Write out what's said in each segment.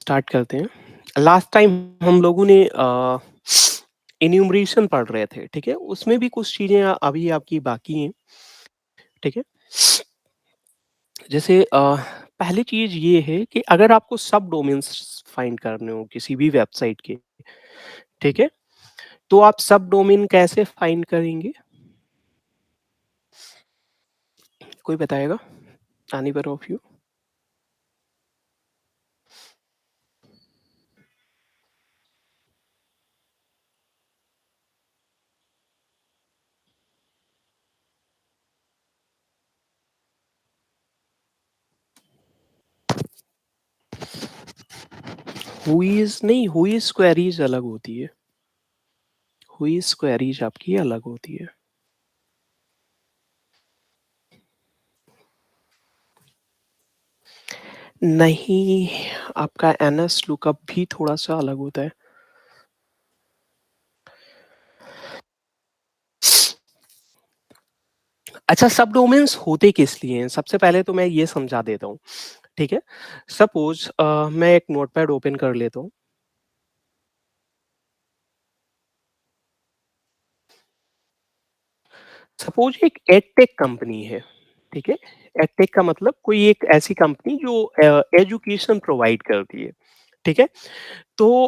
Start करते हैं। Last time हम लोगों ने इन्यूमरेशन पढ़ रहे थे, ठीक है? उसमें भी कुछ चीज़ें अभी आपकी बाकी हैं, ठीक है? जैसे पहली चीज़ ये है कि अगर आपको सब डोमेन्स फाइंड करने हो किसी भी वेबसाइट के, ठीक है? तो आप सब डोमेन कैसे फाइंड करेंगे? कोई बताएगा? Anyone of you? व्होइस नहीं, व्होइस क्वेरीज़ अलग होती है। व्होइस क्वेरीज़ आपकी अलग होती है। नहीं, आपका एनएस लुकअप भी थोड़ा-सा अलग होता है। अच्छा, सब डोमेन्स होते किस लिए हैं? सबसे पहले तो मैं ये समझा देता हूँ, ठीक है? सपोज़ मैं एक नोटपैड ओपन कर लेता हूँ। सपोज़ एक एडटेक कंपनी है, ठीक है? एडटेक का मतलब कोई एक ऐसी कंपनी जो एजुकेशन प्रोवाइड करती है, ठीक है? तो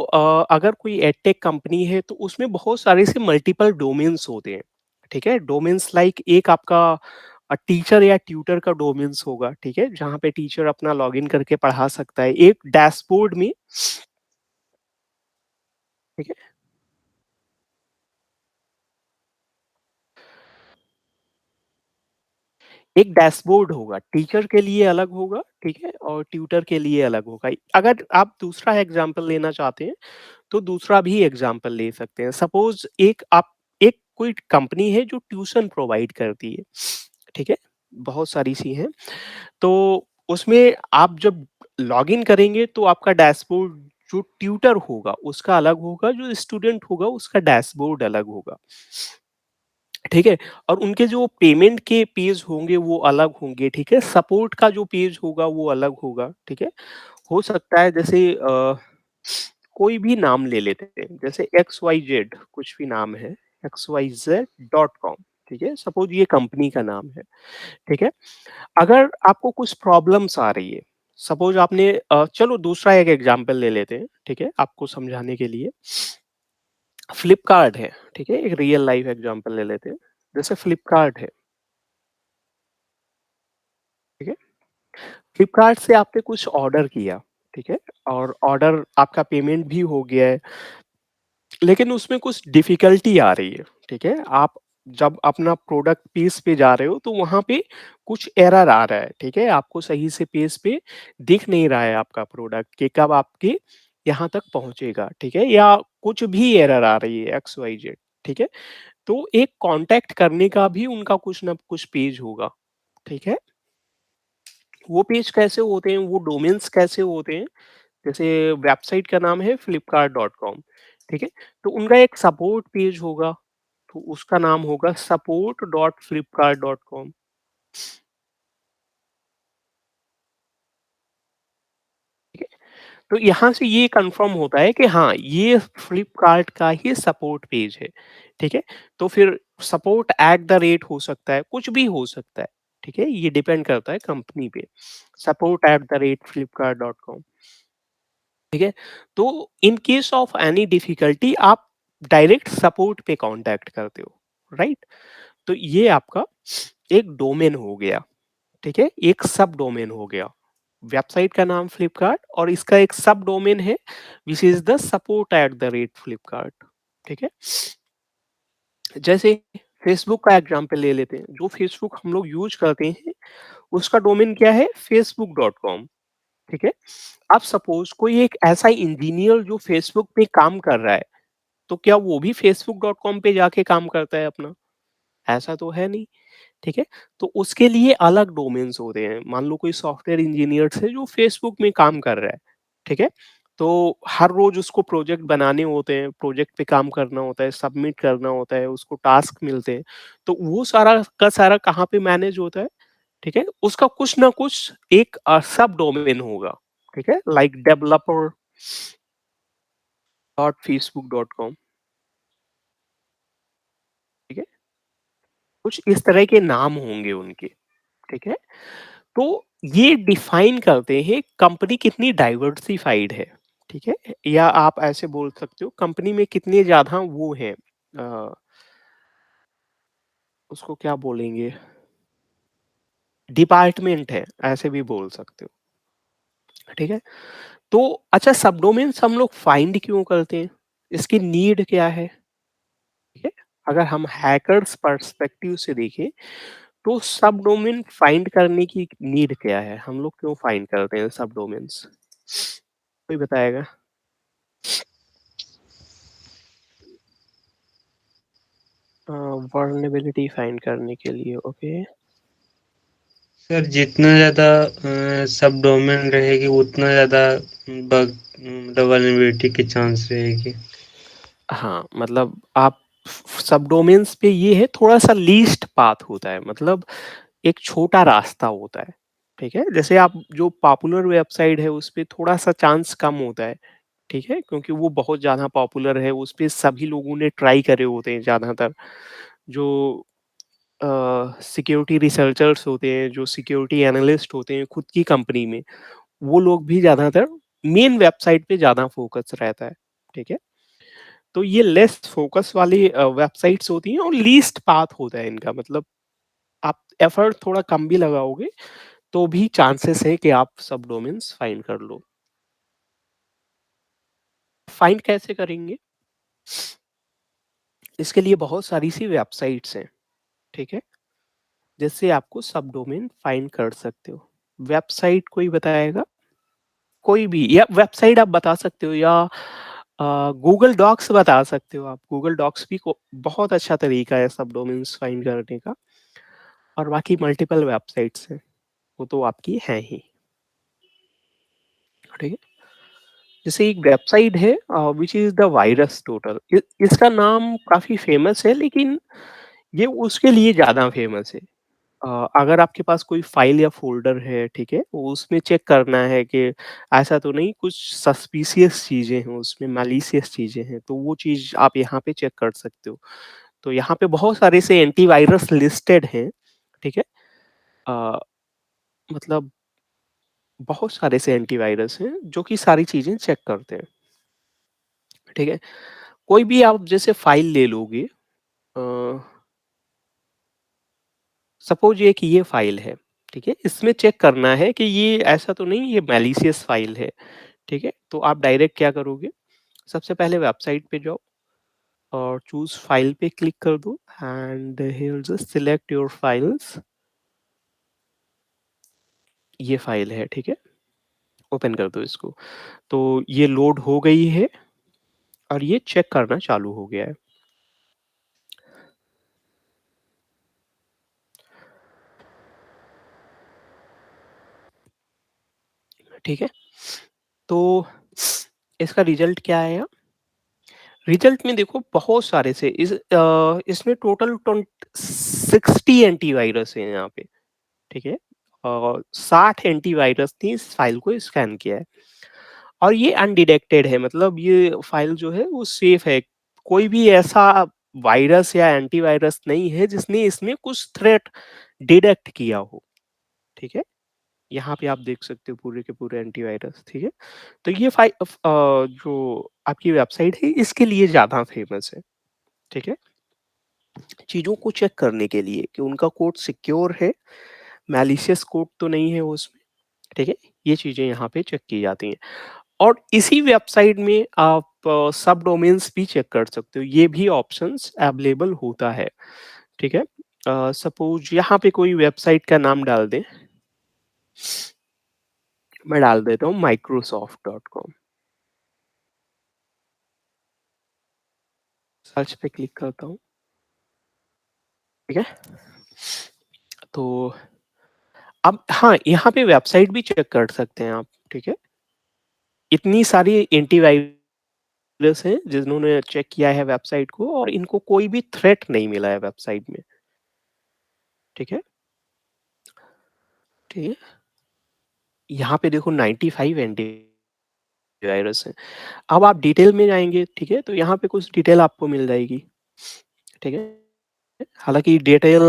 अगर कोई एडटेक कंपनी है तो उसमें बहुत सारे से मल्टीपल डोमेन्स होते हैं, ठीक है? डोमेन्स लाइक एक आपका टीचर या ट्यूटर का डोमेन्स होगा, ठीक है? जहाँ पे टीचर अपना लॉगिन करके पढ़ा सकता है। एक डैशबोर्ड में, ठीक है? एक डैशबोर्ड होगा, टीचर के लिए अलग होगा, ठीक है? और ट्यूटर के लिए अलग होगा। अगर आप दूसरा एग्ज़ाम्पल लेना चाहते हैं, तो दूसरा भी एग्ज़ाम्पल ले सकते हैं। सपोज़ एक कोई कंपनी है जो ट्यूशन प्रोवाइड करती है, ठीक है? बहुत सारी सी हैं। तो उसमें आप जब लॉगिन करेंगे तो आपका डैशबोर्ड जो ट्यूटर होगा उसका अलग होगा, जो स्टूडेंट होगा उसका डैशबोर्ड अलग होगा, ठीक है? और उनके जो पेमेंट के पेज होंगे वो अलग होंगे, ठीक है? सपोर्ट का जो पेज होगा वो अलग होगा, ठीक है? हो सकता है जैसे कोई भी नाम ले लेते हैं, जैसे XYZ कुछ भी नाम है, xyz.com, ठीक है? सपोज़ ये कंपनी का नाम है, ठीक है? अगर आपको कुछ प्रॉब्लम्स आ रही है, सपोज़ आपने चलो दूसरा एक एग्ज़ाम्पल ले लेते हैं, ठीक है? आपको समझाने के लिए। फ्लिपकार्ट है, ठीक है? एक रियल लाइफ़ एग्ज़ाम्पल ले लेते हैं। जैसे फ्लिपकार्ट है, ठीक है? फ्लिपकार्ट से आपने कुछ ऑर्डर किया, ठीक है? और ऑर्डर आपका पेमेंट भी हो गया है, लेकिन उसमें कुछ डिफ़िकल्टी आ रही है, ठीक है? आप जब अपना प्रोडक्ट पेज पे जा रहे हो तो वहाँ पे कुछ एरर आ रहा है, ठीक है? आपको सही से पेज पे दिख नहीं रहा है आपका प्रोडक्ट कि कब आपके यहाँ तक पहुँचेगा, ठीक है? या कुछ भी एरर आ रही है एक्स, वाई, ज़ेड, ठीक है? तो एक कॉन्टैक्ट करने का भी उनका कुछ ना कुछ पेज होगा, ठीक है? वो पेज कैसे होते हैं, वो डोमेन्स कैसे होते हैं, जैसे वेबसाइट का नाम है flipkart.com, ठीक है? तो उनका एक सपोर्ट पेज होगा, तो उसका नाम होगा support.flipkart.com, ठीक है? तो यहाँ से ये कंफर्म होता है कि हाँ, ये फ्लिपकार्ट का ही सपोर्ट पेज है, ठीक है? तो फिर सपोर्ट एट द रेट हो सकता है, कुछ भी हो सकता है, ठीक है? ये डिपेंड करता है कंपनी पे, support at the rate flipkart.com, ठीक है? तो in case of any difficulty आप डायरेक्ट सपोर्ट पे कांटेक्ट करते हो, राइट? तो ये आपका एक डोमेन हो गया, ठीक है? एक सब डोमेन हो गया। वेबसाइट का नाम फ्लिपकार्ट और इसका एक सब डोमेन है which is the support at the rate Flipkart, ठीक है? जैसे फेसबुक का एग्जांपल ले लेते हैं। जो फेसबुक हम लोग यूज़ करते हैं, उसका डोमेन क्या है? facebook.com, ठीक है? अब सपोज़ कोई एक ऐसा इंजीनियर जो फेसबुक पे काम कर रहा है, तो क्या वो भी facebook.com पे जाके काम करता है अपना? ऐसा तो है नहीं, ठीक है? तो उसके लिए अलग डोमेन्स होते हैं। मान लो कोई सॉफ्टवेयर इंजीनियर्स है जो फेसबुक में काम कर रहा है, ठीक है? तो हर रोज़ उसको प्रोजेक्ट बनाने होते हैं, प्रोजेक्ट पे काम करना होता है, सबमिट करना होता है, उसको टास्क मिलते हैं। तो वो सारा का सारा कहाँ पे मैनेज होता है, ठीक है? उसका कुछ ना कुछ एक सब डोमेन होगा, ठीक है? लाइक डेवलपर, .facebook.com, ठीक है? कुछ इस तरह के नाम होंगे उनके, ठीक है? तो ये डिफाइन करते हैं कंपनी कितनी डाइवर्सिफाइड है, ठीक है? या आप ऐसे बोल सकते हो कंपनी में कितने ज़्यादा वो हैं, अ, उसको क्या बोलेंगे, डिपार्टमेंट है, ऐसे भी बोल सकते हो, ठीक है? तो अच्छा, सबडोमेन्स हम लोग फाइंड क्यों करते हैं? इसकी नीड क्या है? ठीक है? अगर हम हैकर्स पर्सपेक्टिव से देखें, तो सबडोमेन फाइंड करने की नीड क्या है? हम लोग क्यों फाइंड करते हैं सबडोमेन्स? कोई बताएगा? वल्नरेबिलिटी फाइंड करने के लिए, ओके। सर जितना ज़्यादा सब डोमेन रहेगी उतना ज़्यादा बग वल्नरेबिलिटी की चांस रहेगी। हाँ, मतलब आप सबडोमेन्स पे ये है, थोड़ा-सा लीस्ट पाथ होता है, मतलब एक छोटा रास्ता होता है, ठीक है? जैसे आप जो पॉपुलर वेबसाइट है उस पे थोड़ा-सा चांस कम होता है, ठीक है? क्योंकि वो बहुत ज़्यादा पॉपुलर है, उस पे सभी लोगों ने ट्राई करे होते हैं ज़्यादातर। जो अ, सिक्योरिटी रिसर्चर्स होते हैं, जो सिक्योरिटी एनालिस्ट होते हैं खुद की कंपनी में, वो लोग भी ज़्यादातर मेन वेबसाइट पे ज़्यादा फ़ोकस रहता है, ठीक है? तो ये लेस फ़ोकस वाली वेबसाइट्स होती हैं और लीस्ट पाथ होता है इनका, मतलब आप एफर्ट थोड़ा कम भी लगाओगे, तो भी चांसेस है कि आप सबडोमेन्स फाइंड कर लो। फाइंड कैसे करेंगे? इसके लिए बहुत सारी सी वेबसाइट्स हैं, ठीक है? जिससे आपको सबडोमेन फाइंड कर सकते हो। वेबसाइट कोई बताएगा? कोई भी, या वेबसाइट आप बता सकते हो, या गूगल डॉक्स बता सकते हो आप। गूगल डॉक्स भी बहुत अच्छा तरीका है सबडोमेन्स फाइंड करने का। और बाकी मल्टीपल वेबसाइट्स हैं, वो तो आपकी हैं ही, ठीक है? जैसे एक वेबसाइट है which is the virus total, इसका नाम काफ़ी फेमस है, लेकिन ये उसके लिए ज़्यादा फेमस है। अगर आपके पास कोई फाइल या फ़ोल्डर है, ठीक है? वो उसमें चेक करना है कि ऐसा तो नहीं कुछ सस्पिशियस चीज़ें हैं उसमें, मैलिशियस चीज़ें हैं, तो वो चीज़ आप यहाँ पे चेक कर सकते हो। तो यहाँ पे बहुत सारे से एंटीवायरस लिस्टेड हैं, ठीक है? अ, मतलब बहुत सारे से एंटीवायरस हैं जो कि सारी चीज़ें चेक करते हैं, ठीक है? कोई भी आप जैसे फाइल ले लोगे, अ, सपोज़ एक ये फाइल है, ठीक है? इसमें चेक करना है कि ये ऐसा तो नहीं ये मैलिशियस फाइल है, ठीक है? तो आप डायरेक्ट क्या करोगे, सबसे पहले वेबसाइट पे जाओ और चूज़ फाइल पे क्लिक कर दो and here just select your files. ये फाइल है, ठीक है? ओपन कर दो इसको। तो ये लोड हो गई है और ये चेक करना चालू हो गया है, ठीक है? तो इसका रिजल्ट क्या आया? रिजल्ट में देखो बहुत सारे से इसमें टोटल 60 एंटीवायरस है यहाँ पे, ठीक है? और 60 एंटीवायरस ने इस फाइल को स्कैन किया है और ये अनडिटेक्टेड है, मतलब ये फाइल जो है वो सेफ है। कोई भी ऐसा वायरस या एंटीवायरस नहीं है जिसने इसमें कुछ थ्रेट डिटेक्ट किया हो, ठीक है? यहाँ पे आप देख सकते हो पूरे के पूरे एंटीवायरस, ठीक है? तो ये जो आपकी वेबसाइट है इसके लिए ज़्यादा फेमस है, ठीक है? चीज़ों को चेक करने के लिए कि उनका कोड सिक्योर है, मैलिशियस कोड तो नहीं है उसमें, ठीक है? ये चीज़ें यहाँ पे चेक की जाती हैं और इसी वेबसाइट में आप सब डोमेन्स भी चेक कर सकते हो, ये भी ऑप्शंस अवेलेबल होता है, ठीक है? सपोज़ यहाँ पे कोई वेबसाइट का नाम डाल दें, मैं डाल देता हूँ माइक्रोसॉफ्ट.कॉम, सर्च पे क्लिक करता हूँ, ठीक है? तो अब हाँ, यहाँ पे वेबसाइट भी चेक कर सकते हैं आप, ठीक है? इतनी सारी एंटीवायरस हैं जिन्होंने चेक किया है वेबसाइट को और इनको कोई भी थ्रेट नहीं मिला है वेबसाइट में, ठीक है? ठीक है? यहाँ पे देखो 95 एंटीवायरस वायरस है। अब आप डिटेल में जाएँगे, ठीक है? तो यहाँ पे कुछ डिटेल आपको मिल जाएगी, ठीक है? हालाँकि डिटेल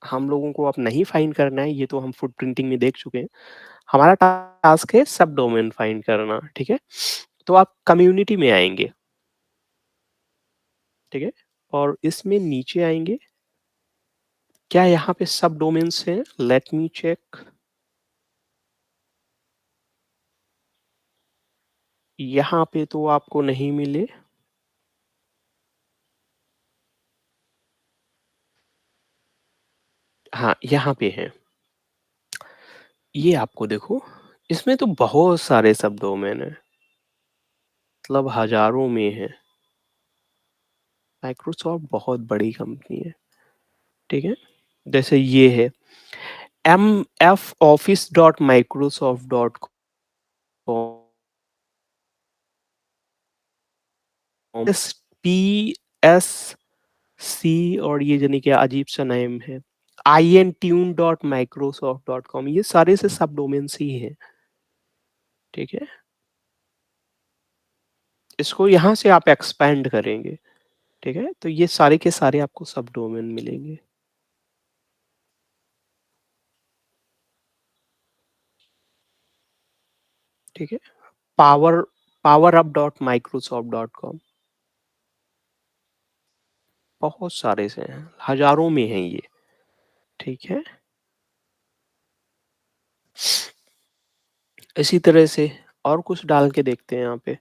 हम लोगों को अब नहीं फाइंड करना है, ये तो हम फुटप्रिंटिंग में देख चुके हैं। हमारा टास्क है सब डोमेन फाइंड करना, ठीक है? तो आप कम्युनिटी में आएँगे, ठीक है? और इसमें नीचे आएँगे, क्या यहाँ पे सब डोमेन्स हैं? Let me check. यहाँ पे तो आपको नहीं मिले। हाँ, यहाँ पे हैं। ये आपको देखो, इसमें तो बहुत सारे सब डोमेन हैं, मतलब हज़ारों में हैं। माइक्रोसॉफ्ट बहुत बड़ी कंपनी है, ठीक है? जैसे ये है mfoffice.microsoft.com, PSC, और ये जानी क्या अजीब सा नेम है, intune.microsoft.com, ये सारे से सब डोमेन्स ही हैं, ठीक है? इसको यहाँ से आप एक्सपैंड करेंगे, ठीक है? तो ये सारे के सारे आपको सब डोमेन मिलेंगे। ठीक है? पावर powerup.microsoft.com, बहुत सारे से हैं, हज़ारों में हैं ये, ठीक है? इसी तरह से और कुछ डाल के देखते हैं यहाँ पे।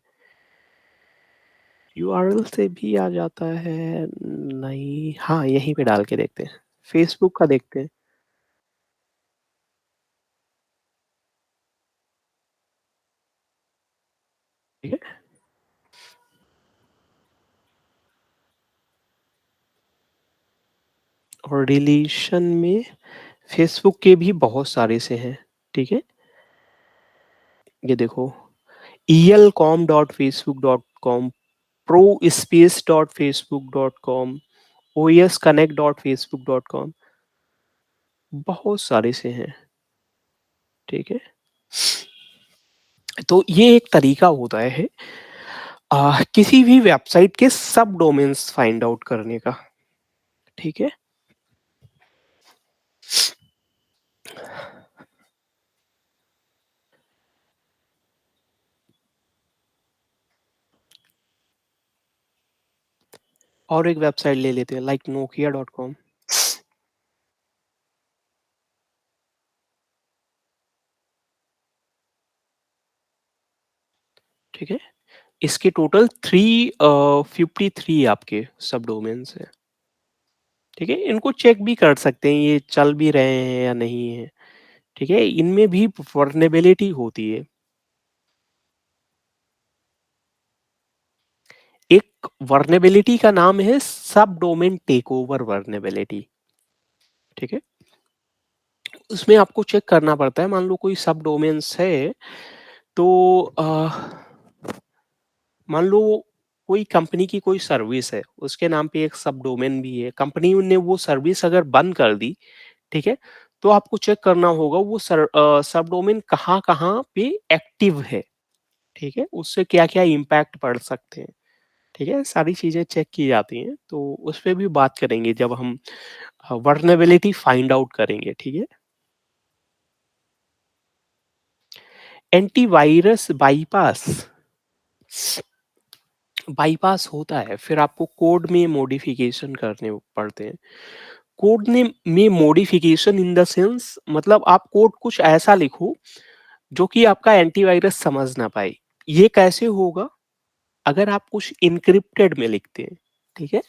यूआरएल से भी आ जाता है, नहीं, हाँ, यहीं पे डाल के देखते हैं। फेसबुक का देखते हैं, ठीक है? और रिलेशन में फेसबुक के भी बहुत सारे से हैं, ठीक है? ये देखो, elcom.facebook.com, prospace.facebook.com, osconnect.facebook.com, बहुत सारे से हैं, ठीक है? तो ये एक तरीका होता है किसी भी वेबसाइट के सब डोमेन्स फाइंड आउट करने का, ठीक है? और एक वेबसाइट ले लेते हैं लाइक nokia.com, ठीक है? इसके टोटल 353 आपके सब डोमेन्स हैं, ठीक है? इनको चेक भी कर सकते हैं, ये चल भी रहे हैं या नहीं है, ठीक है? इनमें भी वल्नरेबिलिटी होती है। एक वल्नरेबिलिटी का नाम है सब डोमेन टेकओवर वल्नरेबिलिटी, ठीक है? उसमें आपको चेक करना पड़ता है, मान लो कोई सब डोमेन्स है, तो मान लो कोई कंपनी की कोई सर्विस है, उसके नाम पे एक सब डोमेन भी है, कंपनी ने वो सर्विस अगर बंद कर दी, ठीक है? तो आपको चेक करना होगा वो सब डोमेन कहाँ-कहाँ पे एक्टिव है, ठीक है? उससे क्या-क्या इम्पैक्ट पड़ सकते हैं, ठीक है? सारी चीज़ें चेक की जाती हैं, तो उस पे भी बात करेंगे जब हम वल्नरेबिलिटी फाइंड आउट करेंगे, ठीक है? एंटीवायरस बाईपास बाईपास होता है, फिर आपको कोड में मॉडिफिकेशन करने पड़ते हैं। कोड में मॉडिफिकेशन इन द सेंस, मतलब आप कोड कुछ ऐसा लिखो जो कि आपका एंटीवायरस समझ ना पाए। ये कैसे होगा? अगर आप कुछ एन्क्रिप्टेड में लिखते हैं, ठीक है?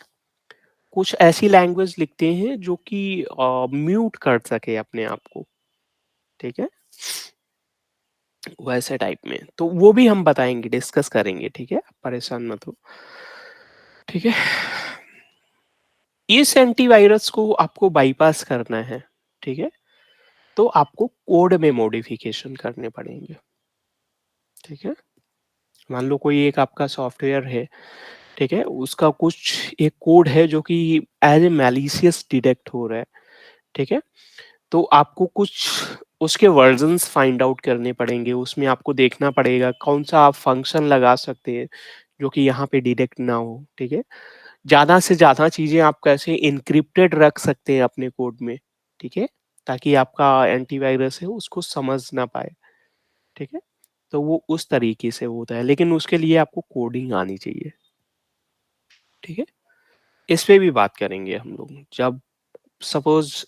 कुछ ऐसी लैंग्वेज लिखते हैं जो कि म्यूट कर सके अपने आप को, ठीक है? वैसे टाइप में। तो वो भी हम बताएँगे, डिस्कस करेंगे, ठीक है? आप परेशान मत हो, ठीक है? इस एंटीवायरस को आपको बाईपास करना है, ठीक है? तो आपको कोड में मॉडिफिकेशन करने पड़ेंगे, ठीक है? मान लो कोई एक आपका सॉफ्टवेयर है, ठीक है? उसका कुछ एक कोड है जो कि एज़ ए मैलिशियस डिटेक्ट हो रहा है, ठीक है? तो आपको कुछ उसके वर्जन्स फाइंड आउट करने पड़ेंगे, उसमें आपको देखना पड़ेगा कौन-सा आप फंक्शन लगा सकते हैं, जो कि यहाँ पे डिटेक्ट ना हो, ठीक है? ज़्यादा से ज़्यादा चीज़ें आप कैसे एन्क्रिप्टेड रख सकते हैं अपने कोड में, ठीक है? ताकि आपका एंटीवायरस है उसको समझ ना पाए, ठीक है? तो वो उस तरीके से होता है, लेकिन उसके लिए आपको कोडिंग आनी चाहिए, ठीक है? इस पे भी बात करेंगे हम लोग। जब सपोज़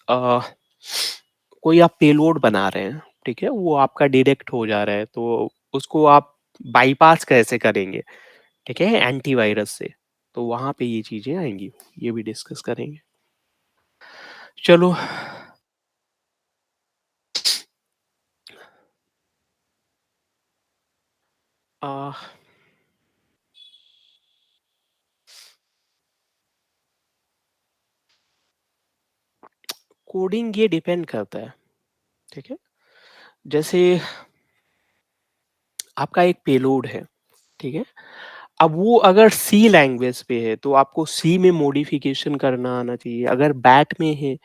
कोई आप पेलोड बना रहे हैं, ठीक है? वो आपका डिटेक्ट हो जा रहा है, तो उसको आप बाईपास कैसे करेंगे, ठीक है? एंटीवायरस से। तो वहाँ पे ये चीज़ें आएँगी, ये भी डिस्कस करेंगे। चलो अ, कोडिंग ये डिपेंड करता है, ठीक है? जैसे आपका एक पेलोड है, ठीक है? अब वो अगर सी लैंग्वेज पे है, तो आपको सी में मॉडिफ़िकेशन करना आना चाहिए। अगर बैट में है,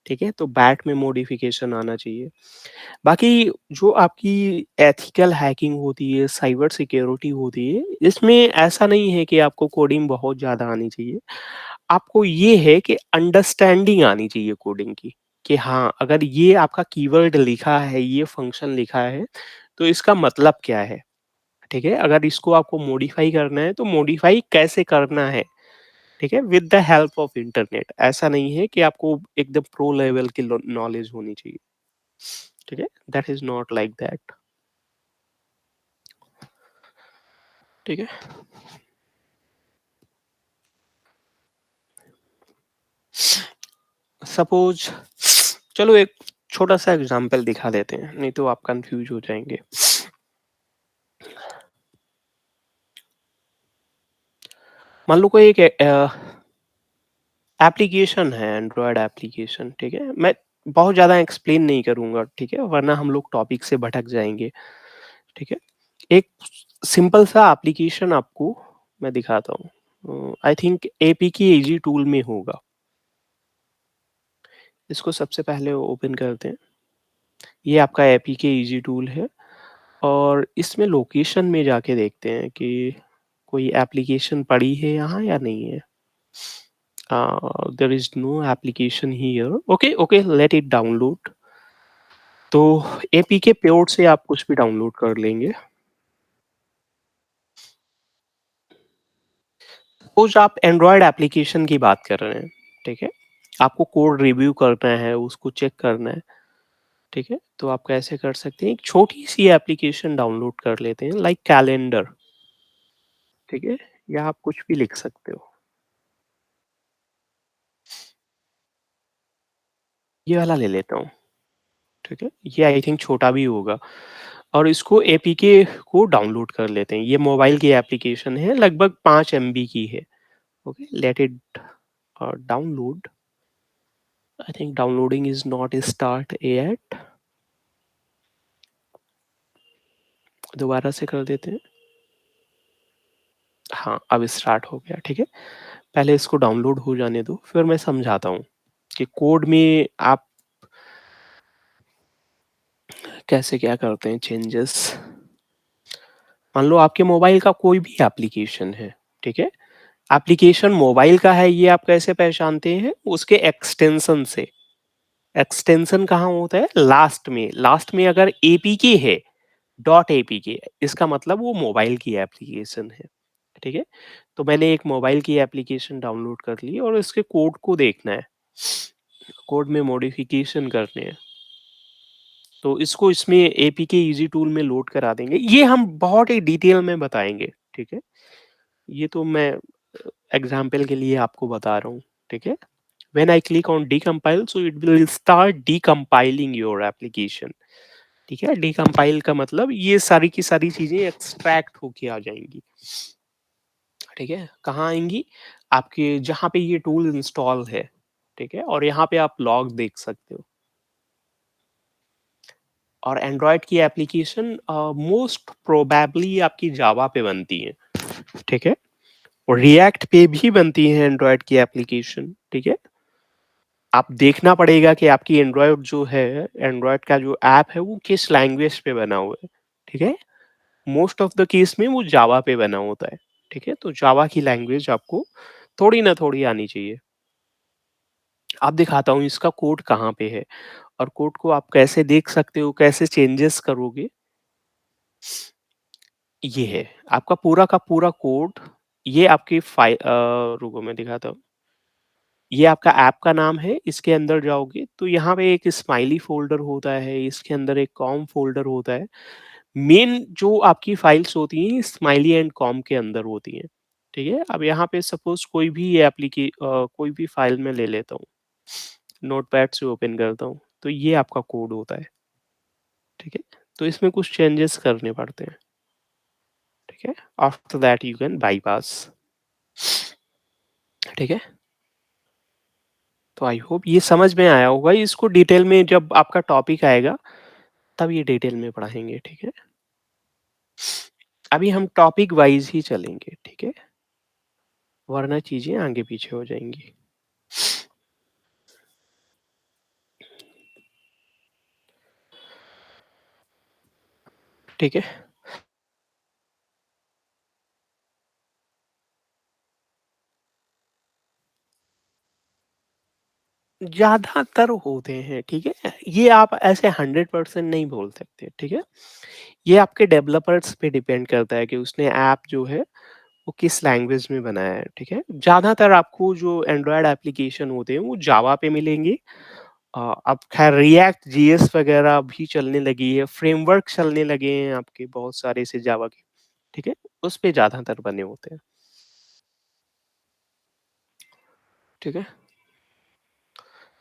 ठीक है? तो बैट में मॉडिफ़िकेशन आना चाहिए। बाकी जो आपकी एथिकल हैकिंग होती है, साइबर सिक्योरिटी होती है, इसमें ऐसा नहीं है कि आपको कोडिंग बहुत ज़्यादा आनी चाहिए। आपको ये है कि अंडरस्टैंडिंग आनी चाहिए कोडिंग की, कि हाँ, अगर ये आपका कीवर्ड लिखा है, ये फंक्शन लिखा है, तो इसका मतलब क्या है, ठीक है? अगर इसको आपको मॉडिफ़ाई करना है, तो मॉडिफ़ाई कैसे करना है, ठीक है? With the help of internet. ऐसा नहीं है कि आपको एकदम प्रो लेवल की नॉलेज होनी चाहिए, ठीक है? That is not like that, ठीक है? सपोज़ चलो एक छोटा-सा एग्ज़ाम्पल दिखा देते हैं, नहीं तो आप कन्फ्यूज़ हो जाएँगे। मान लो कोई एक एप्लीकेशन है, एंड्रॉयड एप्लीकेशन, ठीक है? मैं बहुत ज़्यादा एक्सप्लेन नहीं करूँगा, ठीक है? वरना हम लोग टॉपिक से भटक जाएँगे, ठीक है? एक सिंपल सा एप्लीकेशन आपको मैं दिखाता हूँ। I think APK easy tool में होगा। इसको सबसे पहले ओपन करते हैं। ये आपका एपीके ईजी टूल है और इसमें लोकेशन में जाके देखते हैं कि कोई एप्लीकेशन पड़ी है यहाँ या नहीं है। There is no application here. Okay, okay, let it download. तो एपीके पोर्ट से आप कुछ भी डाउनलोड कर लेंगे। सपोज़ आप एंड्रॉयड एप्लीकेशन की बात कर रहे हैं, ठीक है? आपको कोड रिव्यू करना है, उसको चेक करना है, ठीक है? तो आप कैसे कर सकते हैं, एक छोटी-सी एप्लीकेशन डाउनलोड कर लेते हैं लाइक कैलेंडर, ठीक है? या आप कुछ भी लिख सकते हो। ये वाला ले लेता हूँ, ठीक है? ये आई थिंक छोटा भी होगा और इसको एपीके को डाउनलोड कर लेते हैं। ये मोबाइल की एप्लीकेशन है, लगभग 5 एमबी की है। Okay, let it download. I think downloading is not start yet. दोबारा से कर देते हैं। हाँ, अब स्टार्ट हो गया, ठीक है? पहले इसको डाउनलोड हो जाने दो, फिर मैं समझाता हूँ कि कोड में आप कैसे क्या करते हैं चेंजेस। मान लो आपके मोबाइल का कोई भी एप्लीकेशन है, ठीक है? एप्लीकेशन मोबाइल का है, ये आप कैसे पहचानते हैं? उसके एक्सटेंशन से। एक्सटेंशन कहाँ होता है? लास्ट में। लास्ट में अगर एपीके है, डॉट एपीके, इसका मतलब वो मोबाइल की एप्लीकेशन है, ठीक है? तो मैंने एक मोबाइल की एप्लीकेशन डाउनलोड कर ली और इसके कोड को देखना है। कोड में मॉडिफिकेशन करने हैं। तो इसको इसमें एपीके ईजी टूल में लोड करा देंगे। ये हम बहुत ही डिटेल में बताएँगे, ठीक है? ये तो मैं एग्ज़ाम्पल के लिए आपको बता रहा हूँ, ठीक है? When I click on decompile, so it will start decompiling your application, ठीक है? Decompile का मतलब ये सारी की सारी चीज़ें एक्सट्रैक्ट होके आ जाएँगी, ठीक है? कहाँ आएँगी? आपके जहाँ पे ये टूल इंस्टॉल है, ठीक है? और यहाँ पे आप लॉग देख सकते हो। और एंड्रॉयड की एप्लीकेशन मोस्ट प्रोबेबली आपकी जावा पे बनती है, ठीक है? और रिएक्ट पे भी बनती है एंड्रॉयड की एप्लीकेशन, ठीक है? आप देखना पड़ेगा कि आपकी एंड्रॉयड जो है, एंड्रॉयड का जो ऐप है वो किस लैंग्वेज पे बना हुआ है, ठीक है? मोस्ट ऑफ द केस में वो जावा पे बना होता है, ठीक है? तो जावा की लैंग्वेज आपको थोड़ी ना थोड़ी आनी चाहिए। अब दिखाता हूँ इसका कोड कहाँ पे है और कोड को आप कैसे देख सकते हो, कैसे चेंजेस करोगे, ये है। आपका पूरा का पूरा कोड, ये आपकी रुको मैं दिखाता हूँ। ये आपका ऐप का नाम है, इसके अंदर जाओगे तो यहाँ पे एक स्माइली फ़ोल्डर होता है, इसके अंदर एक कॉम फ़ोल्डर होता है। मेन जो आपकी फाइल्स होती हैं, स्माइली एंड कॉम के अंदर होती हैं, ठीक है? अब यहाँ पे सपोज़ कोई भी फाइल मैं ले लेता हूँ, नोटपैड से ओपन करता हूँ, तो ये आपका कोड होता है, ठीक है? तो इसमें कुछ चेंजेस करने पड़ते हैं, ठीक है? After that you can bypass, ठीक है? तो आई होप ये समझ में आया होगा। इसको डिटेल में जब आपका टॉपिक आएगा, तब ये डिटेल में पढ़ाएँगे, ठीक है? अभी हम टॉपिक वाइज़ ही चलेंगे, ठीक है? वरना चीज़ें आगे पीछे हो जाएँगी। ठीक है? ज़्यादातर होते हैं, ठीक है? ये आप ऐसे 100% नहीं बोल सकते, ठीक है? ये आपके डेवलपर्स पे डिपेंड करता है कि उसने ऐप जो है, वो किस लैंग्वेज में बनाया है, ठीक है? ज़्यादातर आपको जो एंड्रॉयड एप्लीकेशन होते हैं, वो जावा पे मिलेंगे। अब खैर रिएक्ट जेएस वगैरह भी चलने लगी है, फ्रेमवर्क चलने लगे हैं आपके बहुत सारे से जावा के, ठीक है? उस पे ज़्यादातर बने होते हैं, ठीक है?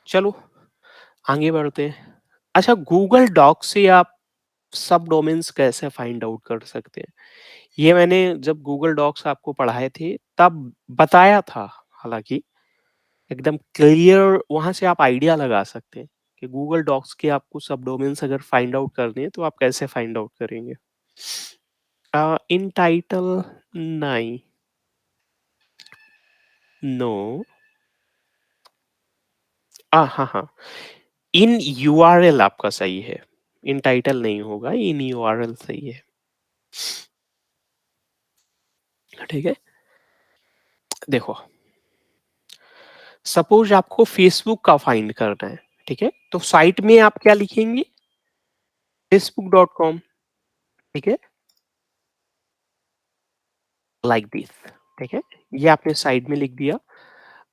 चलो आगे बढ़ते हैं। अच्छा, गूगल डॉक से आप सब डोमेन्स कैसे फाइंड आउट कर सकते हैं? ये मैंने जब गूगल डॉक्स आपको पढ़ाए थे तब बताया था, हालाँकि एकदम क्लियर वहाँ से आप आइडिया लगा सकते हैं कि गूगल डॉक्स के आपको सब डोमेन्स अगर फाइंड आउट करने हैं तो आप कैसे फाइंड आउट करेंगे? इन टाइटल नहीं, नो, हाँ, हाँ। इन यूआरएल आपका सही है। इन टाइटल नहीं होगा, इन यूआरएल सही है। ठीक है? देखो, सपोज़ आपको फेसबुक का फाइंड करना है, ठीक है? तो साइट में आप क्या लिखेंगे? facebook.com, ठीक है? लाइक दिस, ठीक है? ये आपने साइड में लिख दिया।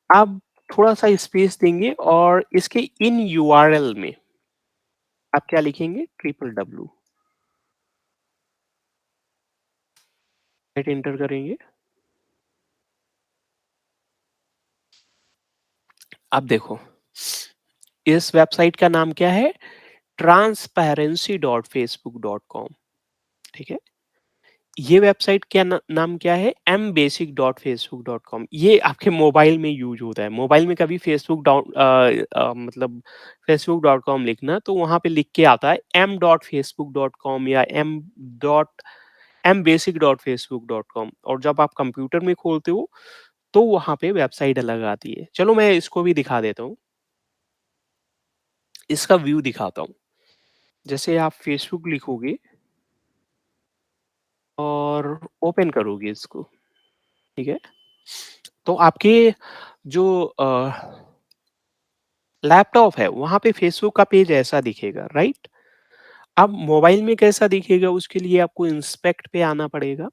आप थोड़ा-सा स्पेस देंगे और इसके इन यूआरएल में आप क्या लिखेंगे? ट्रिपल डब्ल्यू, राइट एंटर करेंगे। अब देखो, इस वेबसाइट का नाम क्या है? transparency.facebook.com, ठीक है? ये वेबसाइट क्या नाम क्या है? mbasic.facebook.com। ये आपके मोबाइल में यूज़ होता है। मोबाइल में कभी मतलब facebook.com लिखना तो वहाँ पे लिख के आता है m.facebook.com या mbasic.facebook.com, और जब आप कंप्यूटर में खोलते हो तो वहाँ पे वेबसाइट अलग आती है। चलो मैं इसको भी दिखा देता हूँ। इसका व्यू दिखाता हूँ। जैसे आप फेसबुक लिखोगे और ओपन करोगे इसको, ठीक है? तो आपके जो लैपटॉप है वहाँ पे फेसबुक का पेज ऐसा दिखेगा, राइट? अब मोबाइल में कैसा दिखेगा उसके लिए आपको इंस्पेक्ट पे आना पड़ेगा,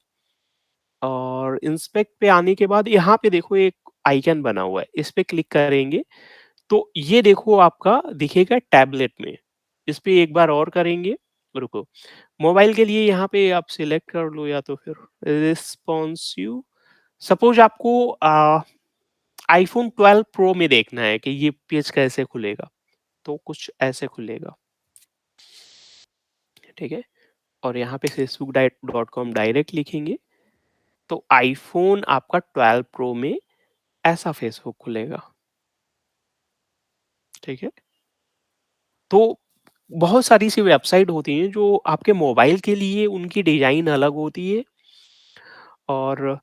और इंस्पेक्ट पे आने के बाद यहाँ पे देखो एक आइकन बना हुआ है, इस पे क्लिक करेंगे तो ये देखो आपका दिखेगा टैबलेट में। इस पे एक बार और करेंगे, रुको, मोबाइल के लिए यहाँ पे आप सिलेक्ट कर लो या तो फिर रिस्पॉन्सिव। सपोज़ आपको आईफ़ोन 12 प्रो में देखना है कि ये पेज कैसे खुलेगा, तो कुछ ऐसे खुलेगा, ठीक है? और यहाँ पे facebook.com डायरेक्ट लिखेंगे, तो आईफ़ोन आपका 12 प्रो में ऐसा फेसबुक खुलेगा, ठीक है? तो बहुत सारी सी वेबसाइट होती हैं जो आपके मोबाइल के लिए उनकी डिज़ाइन अलग होती है, और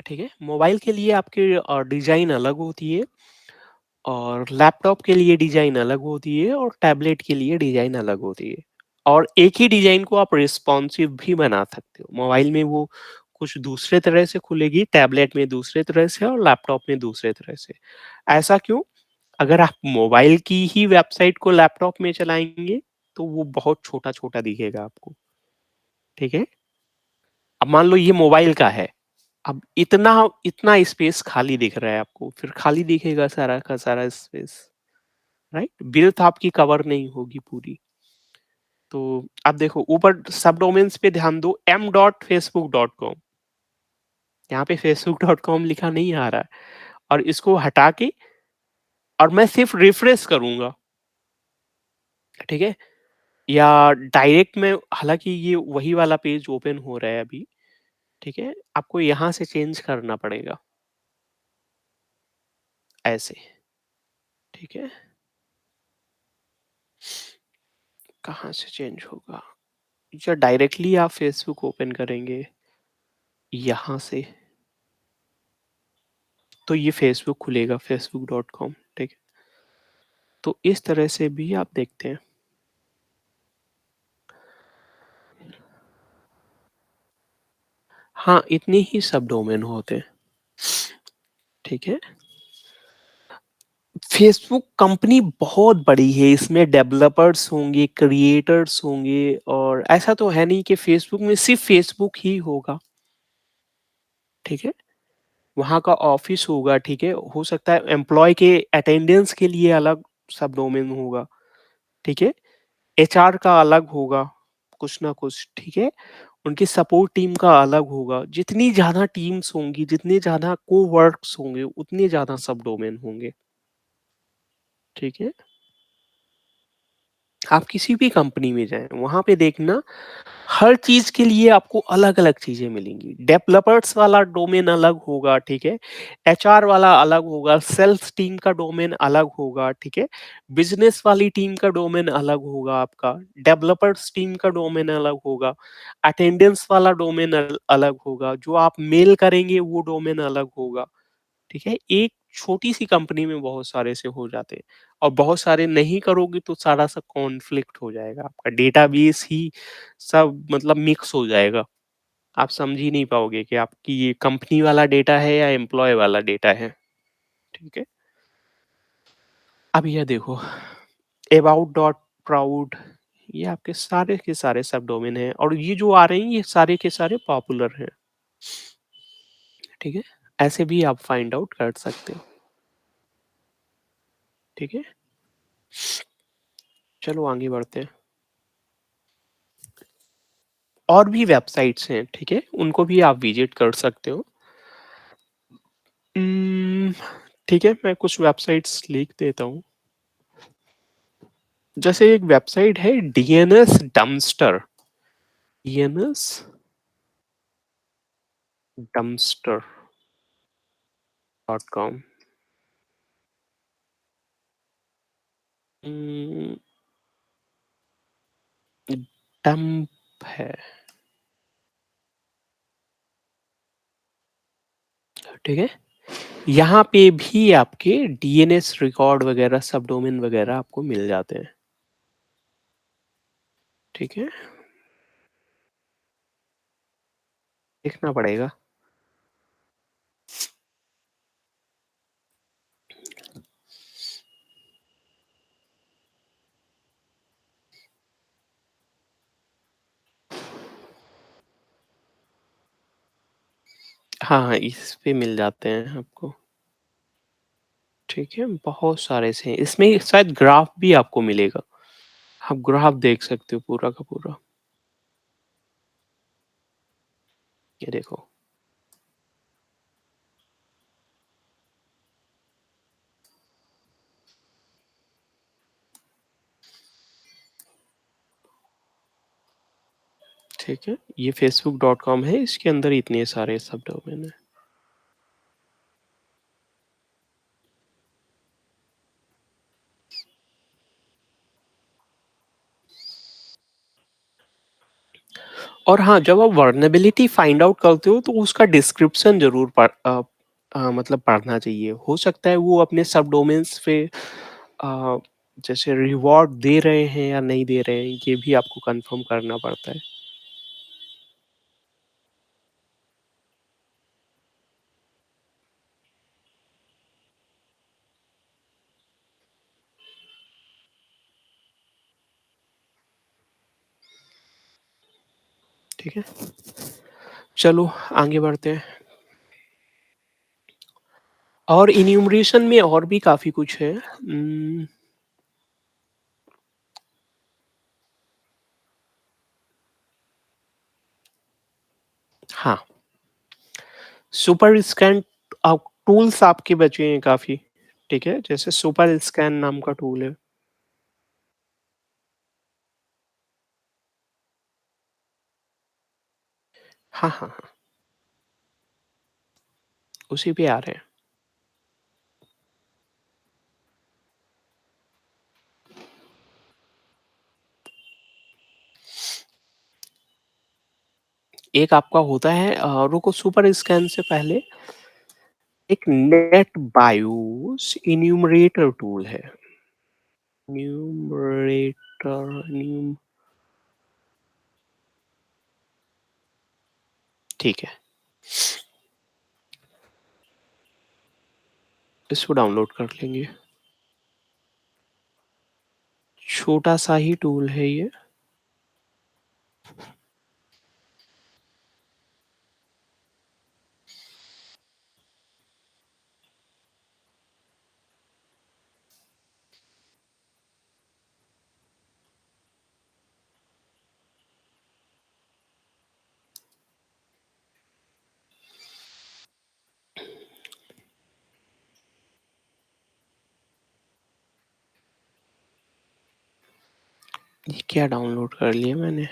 ठीक है? मोबाइल के लिए आपकी डिज़ाइन अलग होती है और लैपटॉप के लिए डिज़ाइन अलग होती है और टैबलेट के लिए डिज़ाइन अलग होती है। और एक ही डिज़ाइन को आप रिस्पॉन्सिव भी बना सकते हो। मोबाइल में वो कुछ दूसरे तरह से खुलेगी, टैबलेट में दूसरे तरह से और लैपटॉप में दूसरे तरह से। ऐसा क्यों? अगर आप मोबाइल की ही वेबसाइट को लैपटॉप में चलाएँगे, तो वो बहुत छोटा-छोटा दिखेगा आपको, ठीक है? अब मान लो ये मोबाइल का है, अब इतना इतना स्पेस खाली दिख रहा है आपको, फिर खाली दिखेगा सारा का सारा स्पेस, राइट? विड्थ आपकी कवर नहीं होगी पूरी। तो आप देखो ऊपर सब डोमेन्स पे ध्यान दो m.facebook.com, यहाँ पे facebook.com लिखा नहीं आ रहा है और इसको हटा के और मैं सिर्फ रिफ्रेश करूँगा, ठीक है? या डायरेक्ट में हालाँकि ये वही वाला पेज ओपन हो रहा है अभी, ठीक है? आपको यहाँ से चेंज करना पड़ेगा, ऐसे, ठीक है? कहाँ से चेंज होगा? या डायरेक्टली आप फेसबुक ओपन करेंगे यहाँ से, तो ये फेसबुक खुलेगा facebook.com, ठीक है? तो इस तरह से भी आप देखते हैं। हाँ, इतने ही सब डोमेन होते हैं, ठीक है? फेसबुक कंपनी बहुत बड़ी है, इसमें डेवलपर्स होंगे, क्रिएटर्स होंगे और ऐसा तो है नहीं कि फेसबुक में सिर्फ फेसबुक ही होगा, ठीक है? वहाँ का ऑफिस होगा, ठीक है? हो सकता है एम्प्लॉय के अटेंडेंस के लिए अलग सब डोमेन होगा, ठीक है? एचआर का अलग होगा, कुछ ना कुछ, ठीक है? उनकी सपोर्ट टीम का अलग होगा। जितनी ज़्यादा टीम्स होंगी, जितने ज़्यादा कोवर्क्स होंगे, उतने ज़्यादा सब डोमेन होंगे, ठीक है? आप किसी भी कंपनी में जाएँ, वहाँ पे देखना हर चीज़ के लिए आपको अलग-अलग चीज़ें मिलेंगी। डेवलपर्स वाला डोमेन अलग होगा, ठीक है? एचआर वाला अलग होगा, सेल्स टीम का डोमेन अलग होगा, ठीक है? बिज़नेस वाली टीम का डोमेन अलग होगा आपका, डेवलपर्स टीम का डोमेन अलग होगा, अटेंडेंस वाला डोमेन अलग होगा, जो आप मेल करेंगे वो डोमेन अलग होगा। ठीक है? एक छोटी-सी कंपनी में बहुत सारे से हो जाते हैं और बहुत सारे नहीं करोगे तो सारा-सा कॉन्फ्लिक्ट हो जाएगा। आपका डेटाबेस ही सब मतलब मिक्स हो जाएगा। आप समझ ही नहीं पाओगे कि आपकी ये कंपनी वाला डेटा है या एम्प्लॉयी वाला डेटा है। ठीक है? अब ये देखो अबाउट डॉट प्राउड ये आपके सारे के सारे सब डोमेन हैं और ये जो आ रहे हैं ये सारे के सारे पॉपुलर हैं। ठीक है? ऐसे भी आप फाइंड आउट कर सकते हो। ठीक है? चलो आगे बढ़ते हैं। और भी वेबसाइट्स हैं, ठीक है? उनको भी आप विज़िट कर सकते हो। उम्म, ठीक है, मैं कुछ वेबसाइट्स लिख देता हूँ। जैसे एक वेबसाइट है DNS dumpster, DNS dumpster dot com. Um, dump है, ठीक है? यहाँ पे भी आपके डीएनएस रिकॉर्ड वगैरह सबडोमेन वगैरह आपको मिल जाते हैं, ठीक है? देखना पड़ेगा। हाँ, हाँ, इस पे मिल जाते हैं आपको। ठीक है, बहुत सारे से हैं। इसमें शायद ग्राफ भी आपको मिलेगा। आप ग्राफ देख सकते हो पूरा का पूरा। ये देखो, ठीक है? ये facebook.com है, इसके अंदर इतने सारे सब डोमेन हैं। और हाँ, जब आप वर्नेबिलिटी फाइंड आउट करते हो तो उसका डिस्क्रिप्शन ज़रूर मतलब पढ़ना चाहिए। हो सकता है वो अपने सबडोमेन्स पे अ, जैसे रिवॉर्ड दे रहे हैं या नहीं दे रहे हैं, ये भी आपको कन्फर्म करना पड़ता है। ठीक है? चलो आगे बढ़ते हैं। और इन्यूमरेशन में और भी काफ़ी कुछ है। हाँ, सुपर स्कैन टूल्स आपके बचे हैं काफ़ी, ठीक है? जैसे सुपर स्कैन नाम का टूल है। हाँ, हाँ, हाँ, उसी पे आ रहे हैं। एक आपका होता है रुको, सुपर स्कैन से पहले एक नेट बायोस इन्यूमरेटर टूल है। न्यूमरेटर न्यूम ठीक है, इसको डाउनलोड कर लेंगे। छोटा-सा ही टूल है ये। ये क्या डाउनलोड कर लिया मैंने?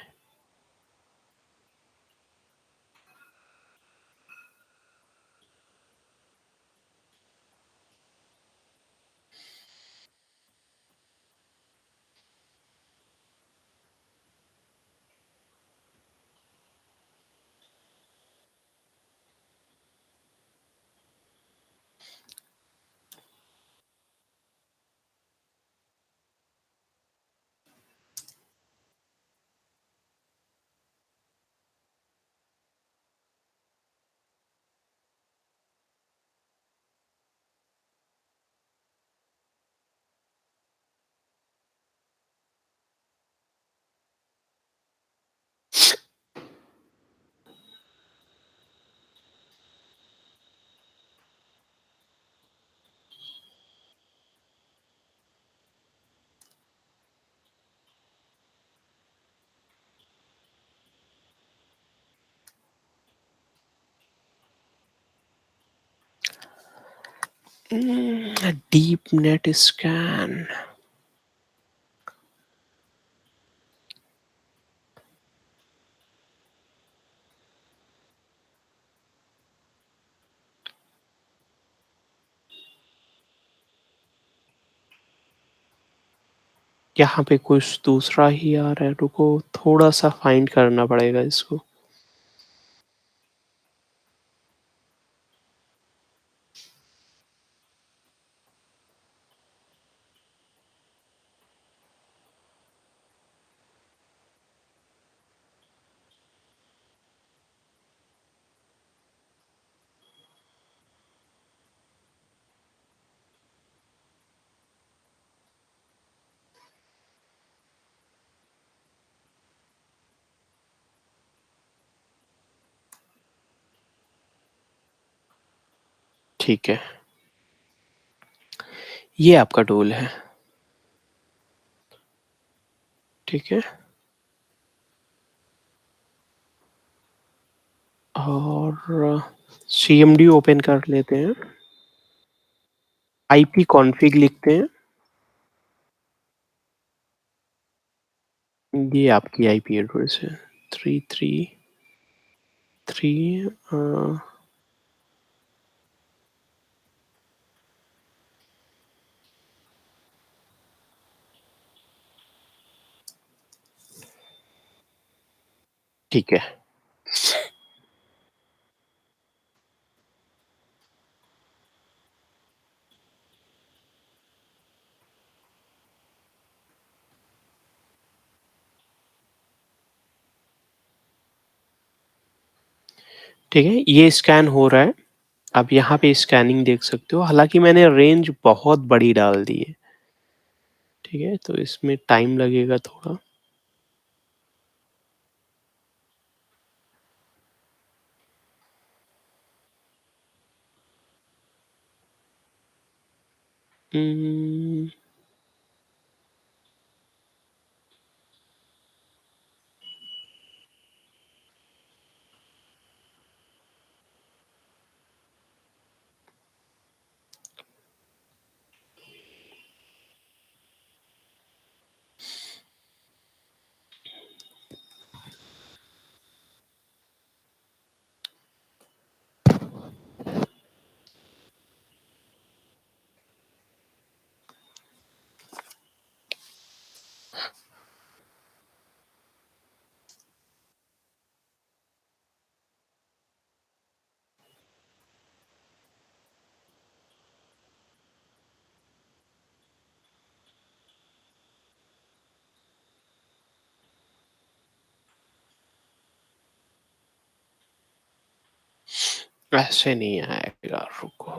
Deep net scan. यहाँ पे कुछ दूसरा ही आ रहा है, रुको थोड़ा-सा फाइंड करना पड़ेगा इसको। ठीक है, ये आपका टूल है, ठीक है? और सीएमडी ओपन कर लेते हैं। आईपी कॉन्फ़िग लिखते हैं। ये आपकी आईपी एड्रेस है 333 ठीक है। ठीक है, ये स्कैन हो रहा है। आप यहाँ पे स्कैनिंग देख सकते हो, हालाँकि मैंने रेंज बहुत बड़ी डाल दी है। ठीक है, तो इसमें टाइम लगेगा थोड़ा। उम, ऐसे नहीं आएगा, रुको।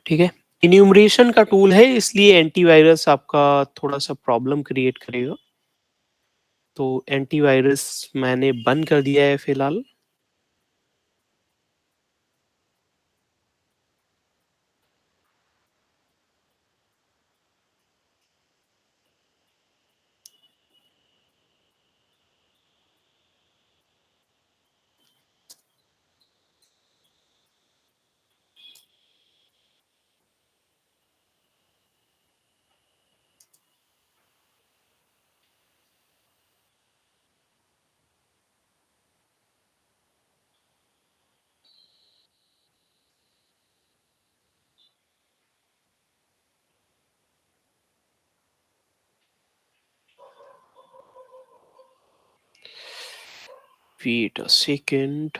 ठीक है, इन्यूमरेशन का टूल है, इसलिए एंटीवायरस आपका थोड़ा-सा प्रॉब्लम क्रिएट करेगा। तो एंटीवायरस मैंने बंद कर दिया है फिलहाल। Wait a second.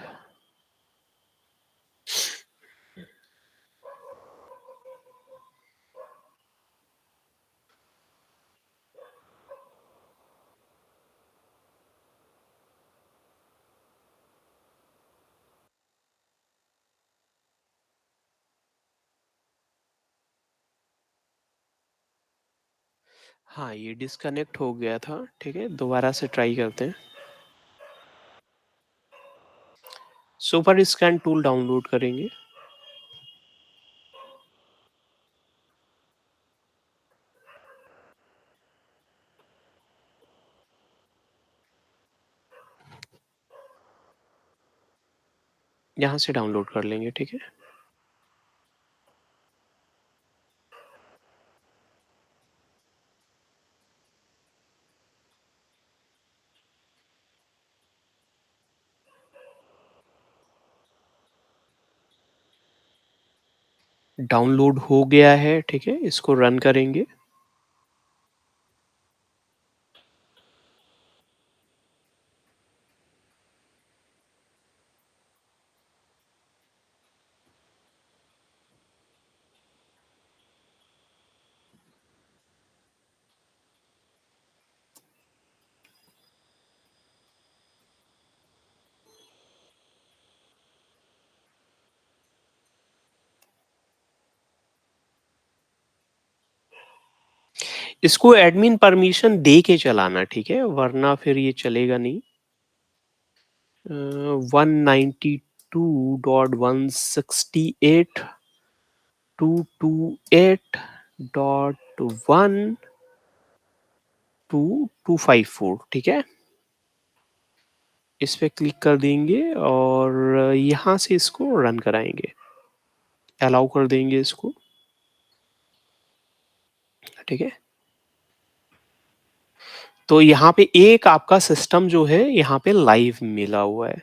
हाँ, ये डिस्कनेक्ट हो गया था, ठीक है, दोबारा से ट्राई करते हैं। सुपर स्कैन टूल डाउनलोड करेंगे। यहाँ से डाउनलोड कर लेंगे, ठीक है। डाउनलोड हो गया है, ठीक है, इसको रन करेंगे। इसको एडमिन परमिशन दे के चलाना, ठीक है, वरना फिर ये चलेगा नहीं। 192.168 228.1 254, ठीक है। इस पे क्लिक कर देंगे और यहाँ से इसको रन कराएंगे, अलाउ कर देंगे इसको, ठीक है। तो यहाँ पे एक आपका सिस्टम जो है यहाँ पे लाइव मिला हुआ है,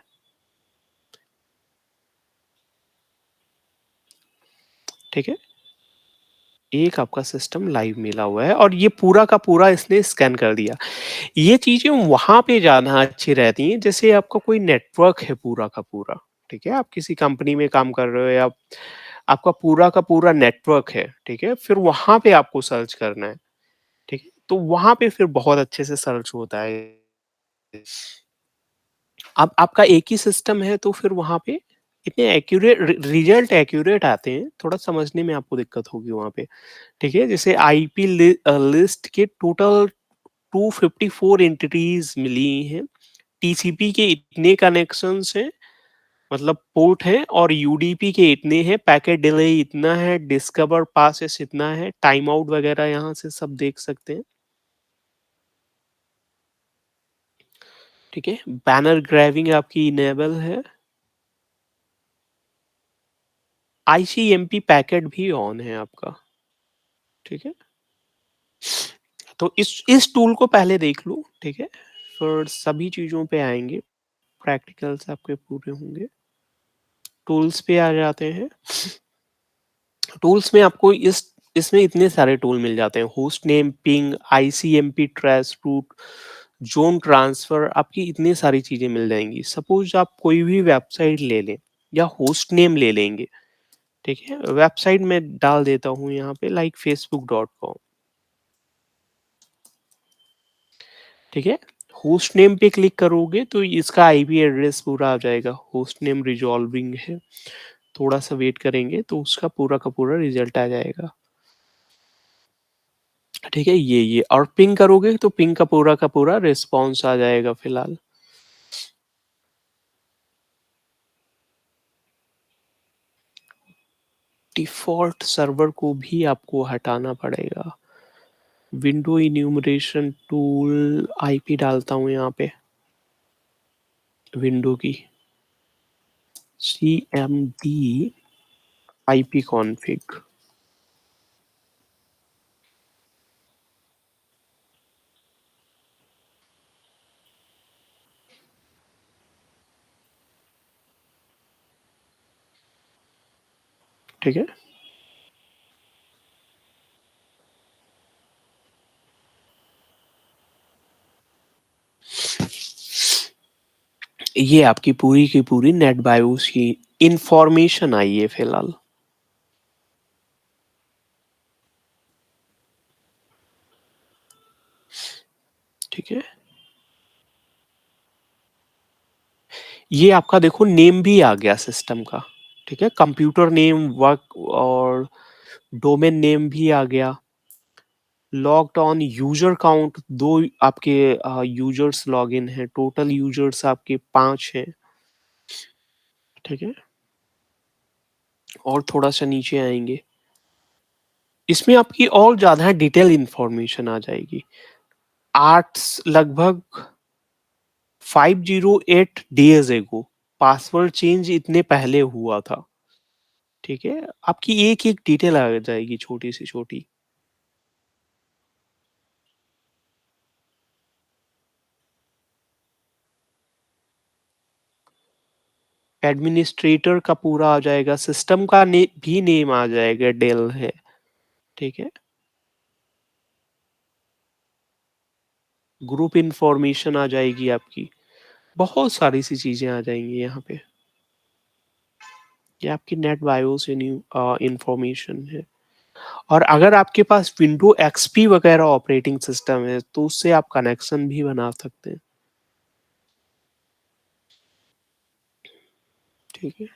ठीक है। एक आपका सिस्टम लाइव मिला हुआ है और ये पूरा का पूरा इसने स्कैन कर दिया। ये चीजें वहां पे जाना अच्छी रहती हैं जैसे आपका कोई नेटवर्क है पूरा का पूरा, ठीक है, आप किसी कंपनी में काम कर रहे हो या आपका पूरा का पूरा नेटवर्क है, ठीक है, फिर वहां पे आपको सर्च करना है, ठीक है, तो वहां पे फिर बहुत अच्छे से सर्च होता है। अब आपका एक ही सिस्टम है तो फिर वहां पे इतने एक्यूरेट रिजल्ट एक्यूरेट आते हैं, थोड़ा समझने में आपको दिक्कत होगी वहां पे, ठीक है। जैसे आईपी लिस्ट के टोटल 254 एंटिटीज मिली हैं, टीसीपी के इतने कनेक्शंस हैं, मतलब पोर्ट है, और यूडीपी के इतने हैं, पैकेट डिले इतना है, डिस्कवर पासेस इतना है, टाइम आउट वगैरह यहाँ से सब देख सकते हैं, ठीक है। बैनर ग्रैबिंग आपकी इनेबल है, आईसीएमपी पैकेट भी ऑन है आपका, ठीक है। तो इस टूल को पहले देख लो, ठीक है, फिर सभी चीजों पे आएंगे, प्रैक्टिकल्स आपके पूरे होंगे। टूल्स पे आ जाते हैं। टूल्स में आपको इस इसमें इतने सारे टूल मिल जाते हैं, host name, ping, ICMP, trace route, zone transfer, आपकी इतनी सारी चीजें मिल जाएंगी। सपोज आप कोई भी वेबसाइट ले लें या होस्ट नेम ले लेंगे, ठीक है, वेबसाइट में डाल देता हूँ यहाँ पे लाइक facebook.com, ठीक है। होस्ट नेम पे क्लिक करोगे तो इसका आईपी एड्रेस पूरा आ जाएगा, होस्ट नेम रिजॉल्विंग है, थोड़ा सा वेट करेंगे तो उसका पूरा का पूरा रिजल्ट आ जाएगा, ठीक है। ये और पिंग करोगे तो पिंग का पूरा रिस्पॉन्स आ जाएगा फिलहाल। डिफॉल्ट सर्वर को भी आपको हटाना पड़ेगा। विंडो इन्यूमरेशन टूल आईपी डालता हूँ यहाँ पे, विंडो की cmd ip config, ठीक है। ये आपकी पूरी की पूरी नेट बायोस की इंफॉर्मेशन आई है फिलहाल, ठीक है। ये आपका देखो नेम भी आ गया सिस्टम का, ठीक है, कंप्यूटर नेम, वर्क और डोमेन नेम भी आ गया। लॉग्ड ऑन यूजर काउंट, दो आपके यूजर्स लॉगिन है, टोटल यूजर्स आपके 5 हैं, ठीक है। और थोड़ा सा नीचे आएंगे, इसमें आपकी और ज्यादा डिटेल इंफॉर्मेशन आ जाएगी। आठ लगभग 508 डेज एगो पासवर्ड चेंज इतने पहले हुआ था, ठीक है। आपकी एक एक डिटेल आ जाएगी छोटी से छोटी। एडमिनिस्ट्रेटर का पूरा आ जाएगा, सिस्टम का भी नेम आ जाएगा, डेल है, ठीक है। ग्रुप इंफॉर्मेशन आ जाएगी आपकी, बहुत सारी सी चीजें आ जाएंगी यहाँ पे। ये आपकी नेट बायो से न्यू इंफॉर्मेशन है। और अगर आपके पास विंडो एक्सपी वगैरह ऑपरेटिंग सिस्टम है तो उससे आप कनेक्शन भी बना सकते हैं, ठीक है।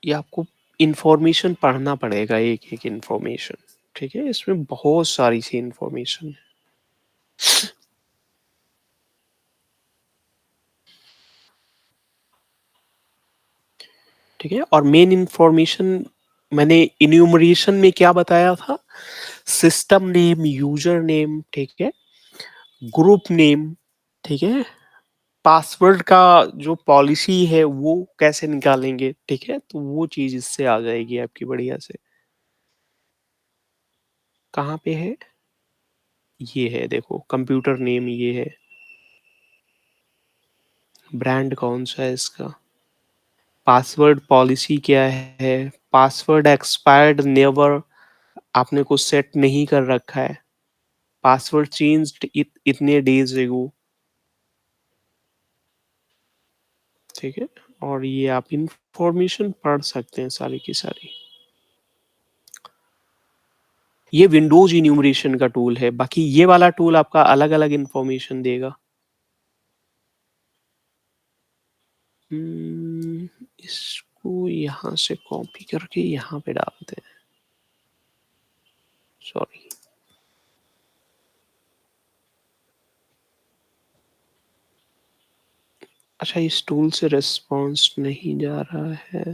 ये आपको इंफॉर्मेशन पढ़ना पड़ेगा, एक एक इंफॉर्मेशन, ठीक है। इसमें बहुत सारी सी इंफॉर्मेशन है, ठीक है। और मेन इंफॉर्मेशन मैंने इन्यूमरेशन में क्या बताया था, सिस्टम नेम, यूजर नेम, ठीक है, ग्रुप नेम, ठीक है, पासवर्ड का जो पॉलिसी है वो कैसे निकालेंगे, ठीक है। तो वो चीज इससे आ जाएगी आपकी बढ़िया से। कहाँ पे है, ये है देखो, कंप्यूटर नेम ये है, ब्रांड कौन सा है इसका, पासवर्ड पॉलिसी क्या है, पासवर्ड एक्सपायर्ड नेवर, आपने कुछ सेट नहीं कर रखा है, पासवर्ड चेंज्ड इतने डेज एगो, ठीक है। और ये आप इंफॉर्मेशन पढ़ सकते हैं सारी की सारी। ये विंडोज इन्यूमरेशन का टूल है, बाकी ये वाला टूल आपका अलग अलग इंफॉर्मेशन देगा। इसको यहाँ से कॉपी करके यहाँ पे डालते हैं, सॉरी। अच्छा, इस टूल से रिस्पॉन्स नहीं जा रहा है।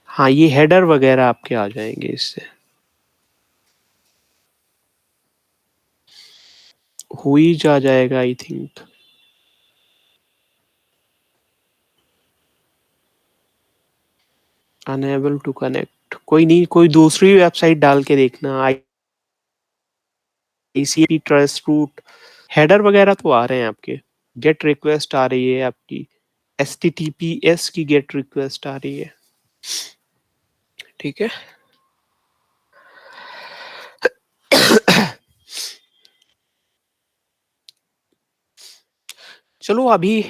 हाँ, ये हेडर वगैरह आपके आ जाएंगे इससे। हुई जा जाएगा I think. Unable to connect, कोई नहीं, कोई दूसरी वेबसाइट डाल के देखना, आईसीपी, ट्रस्ट रूट, हेडर वगैरह तो आ रहे हैं आपके। गेट रिक्वेस्ट आ रही है आपकी, एचटीटीपीएस की गेट रिक्वेस्ट आ रही है, ठीक है। चलो अभी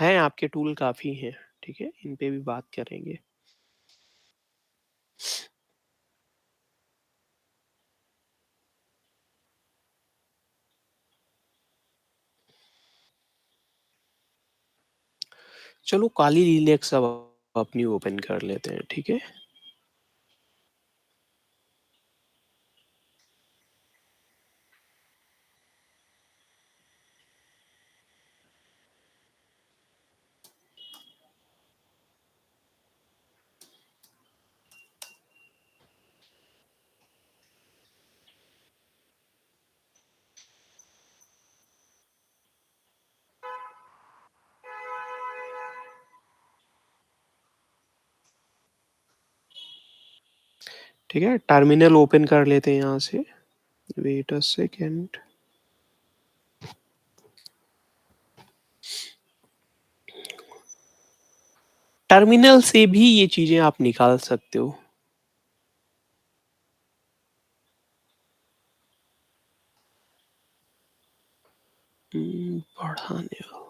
हैं आपके टूल काफी हैं, ठीक है, इन पे भी बात करेंगे। चलो काली लिनक्स अब अपनी ओपन कर लेते हैं, ठीक है। ठीक है, टर्मिनल ओपन कर लेते हैं यहाँ से, वेट अ सेकेंड। टर्मिनल से भी ये चीजें आप निकाल सकते हो। बढ़ाने हो,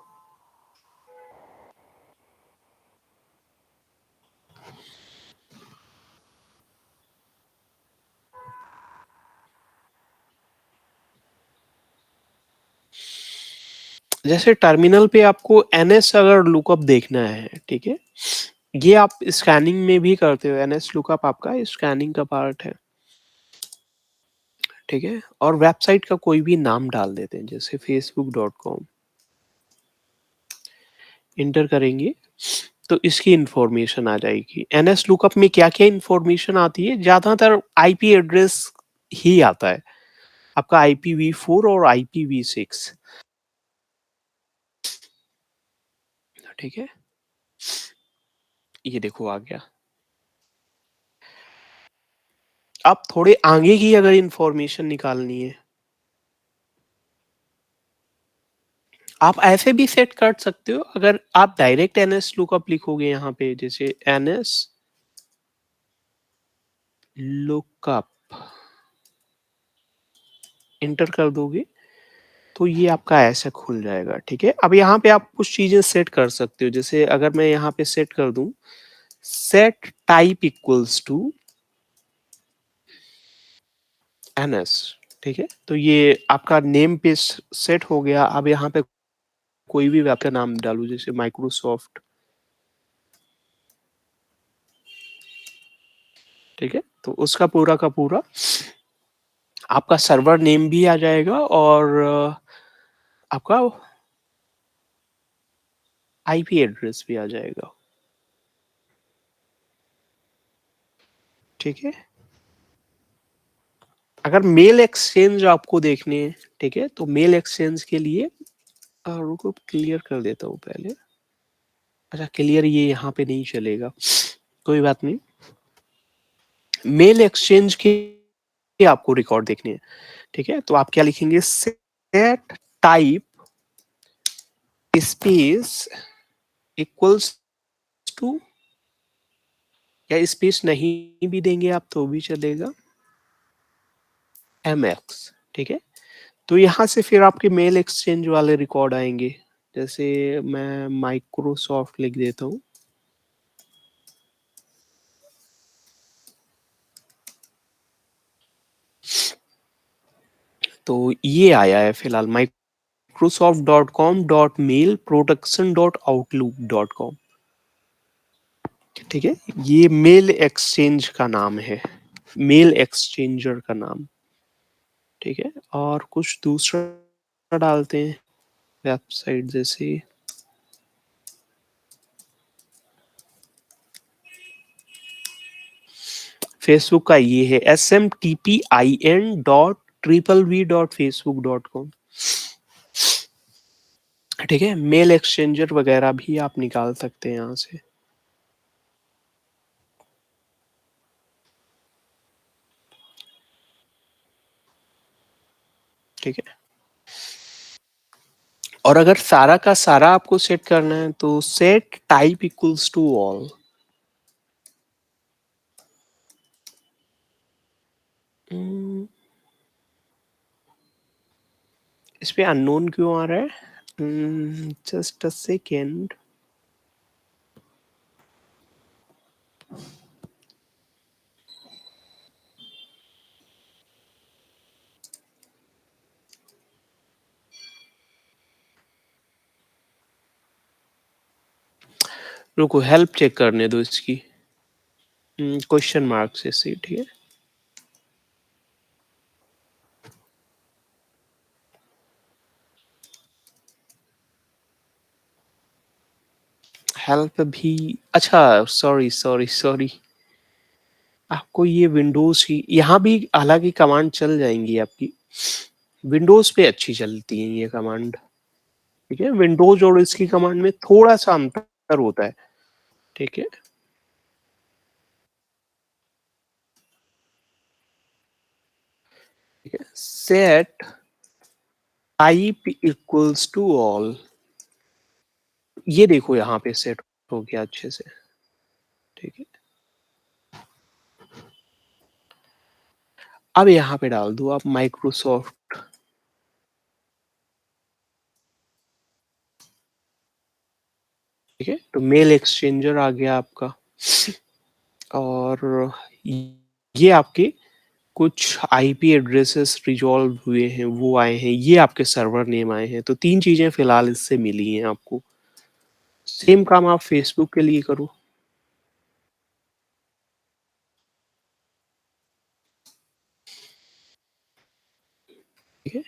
जैसे टर्मिनल पे आपको एनएस अगर लुकअप देखना है, ठीक है, ये आप स्कैनिंग में भी करते हो, एनएस लुकअप आपका स्कैनिंग का पार्ट है, ठीक है। और वेबसाइट का कोई भी नाम डाल देते हैं, जैसे facebook.com, इंटर करेंगे तो इसकी इंफॉर्मेशन आ जाएगी। एनएस लुकअप में क्या क्या इंफॉर्मेशन आती है, ज्यादातर आईपी एड्रेस ही आता है आपका, IPv4 और IPv6, ठीक है। ये देखो आ गया। अब थोड़े आगे की अगर इंफॉर्मेशन निकालनी है, आप ऐसे भी सेट कर सकते हो। अगर आप डायरेक्ट एनएस लुकअप लिखोगे यहाँ पे, जैसे एनएस लुकअप इंटर कर दोगे तो ये आपका ऐसे खुल जाएगा, ठीक है। अब यहाँ पे आप कुछ चीजें सेट कर सकते हो, जैसे अगर मैं यहाँ पे सेट कर दूं set type equals to NS, ठीक है, तो ये आपका नेम पे सेट हो गया। अब यहाँ पे कोई भी आपका नाम डालू, जैसे माइक्रोसॉफ्ट, ठीक है, तो उसका पूरा का पूरा आपका सर्वर नेम भी आ जाएगा और आपका आईपी एड्रेस भी आ जाएगा, ठीक है। अगर मेल एक्सचेंज आपको देखने हैं, ठीक है, तो मेल एक्सचेंज के लिए रुको क्लियर कर देता हूँ पहले। अच्छा क्लियर ये यहाँ पे नहीं चलेगा, कोई बात नहीं। मेल एक्सचेंज के आपको रिकॉर्ड देखने हैं, ठीक है, तो आप क्या लिखेंगे, set type space equals to, या स्पेस नहीं भी देंगे आप तो भी चलेगा, mx, ठीक है। तो यहाँ से फिर आपके मेल एक्सचेंज वाले रिकॉर्ड आएंगे, जैसे मैं माइक्रोसॉफ्ट लिख देता हूँ, तो ये आया है फिलहाल microsoft.com.mail.production.outlook.com, ठीक है। ये मेल एक्सचेंज का नाम है, मेल एक्सचेंजर का नाम, ठीक है। और कुछ दूसरा डालते हैं वेबसाइट, जैसे फेसबुक का ये है smtpin.vv.facebook.com, ठीक है। मेल एक्सचेंजर वगैरह भी आप निकाल सकते हैं यहाँ से, ठीक है। और अगर सारा का सारा आपको सेट करना है तो set type equals to all. इस पे अननोन क्यों आ रहा है, जस्ट अ सेकेंड। रुको हेल्प चेक करने दो इसकी, क्वेश्चन मार्क से सी, ठीक है। हेल्प भी, अच्छा सॉरी सॉरी सॉरी, आपको ये विंडोज की यहाँ भी हालांकि कमांड चल जाएंगी आपकी, विंडोज पे अच्छी चलती है ये कमांड, ठीक है। विंडोज और इसकी कमांड में थोड़ा सा अंतर होता है, ठीक है। ठीक है, set type equals to all, ये देखो यहाँ पे सेट हो गया अच्छे से, ठीक है। अब यहाँ पे डाल दो आप माइक्रोसॉफ्ट, ठीक है, तो मेल एक्सचेंजर आ गया आपका, और ये आपके कुछ आईपी एड्रेसेस रिजॉल्व हुए हैं वो आए हैं, ये आपके सर्वर नेम आए हैं, तो तीन चीजें फिलहाल इससे मिली हैं आपको। सेम काम आप फेसबुक के लिए करो, ठीक है।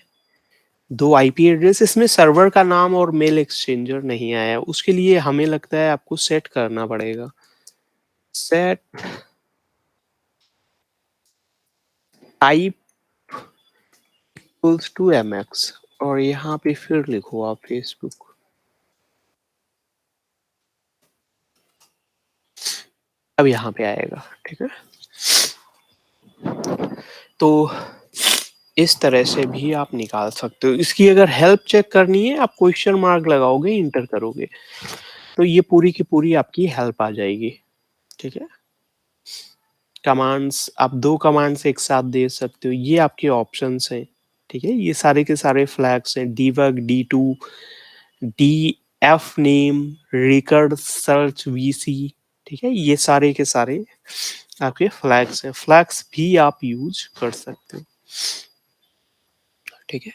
दो आईपी एड्रेस, इसमें सर्वर का नाम और मेल एक्सचेंजर नहीं आया, उसके लिए हमें लगता है आपको सेट करना पड़ेगा, set type equals to mx, और यहाँ पे फिर लिखो आप फेसबुक, अब यहाँ पे आएगा, ठीक है। तो इस तरह से भी आप निकाल सकते हो। इसकी अगर हेल्प चेक करनी है, आप क्वेश्चन मार्क लगाओगे, इंटर करोगे, तो ये पूरी की पूरी आपकी हेल्प आ जाएगी। ठीक है? कमांड्स, आप 2 कमांड्स एक साथ दे सकते हो, ये आपके ऑप्शंस हैं। ठीक है? ये सारे के सारे फ्लैग्स हैं, debug, D2, dfname, record, search, VC। ठीक है? ये सारे के सारे आपके फ्लैग्स हैं। फ्लैग्स भी आप यूज कर सकते हो। ठीक है?